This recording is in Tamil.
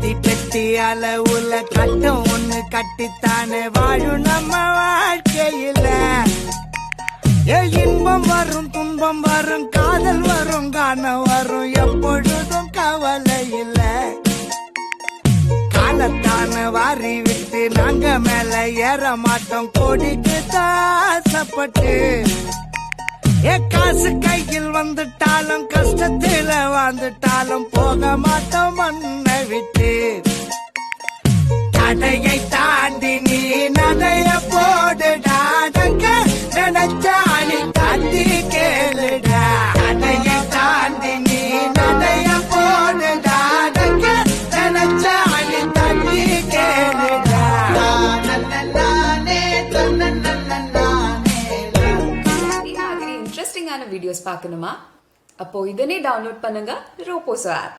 அடி பெட்டி அளவுல கட்டம் ஒண்ணு கட்டித்தானே வாழும் நம்ம வாழ்க்கையில. இன்பம் வரும் துன்பம் வரும் காதல் வரும் காணம் வரும் எப்பொழுதும் கவலை இல்ல. காலத்தான வாரி விட்டு நாங்க மேல ஏற மாட்டோம் கோடிக்கு தாசப்பட்டு. காசு கையில் வந்துட்டாலும் கஷ்டத்துல வாழ்ந்துட்டாலும் போக மாட்டோம் மண்ணை விட்டு. தடையை தாண்டி நீ நடைய போடுடா நினைச்சாணி தாண்டி கேளுடா. தடையை தாண்டி நீ நடைய போடுடா நினைச்சாணி தாண்டி கேளுடா. இன்ட்ரெஸ்டிங்கான வீடியோஸ் பார்க்கணுமா? அப்போ இதனே டவுன்லோட் பண்ணுங்க ரோபோசோ ஆப்.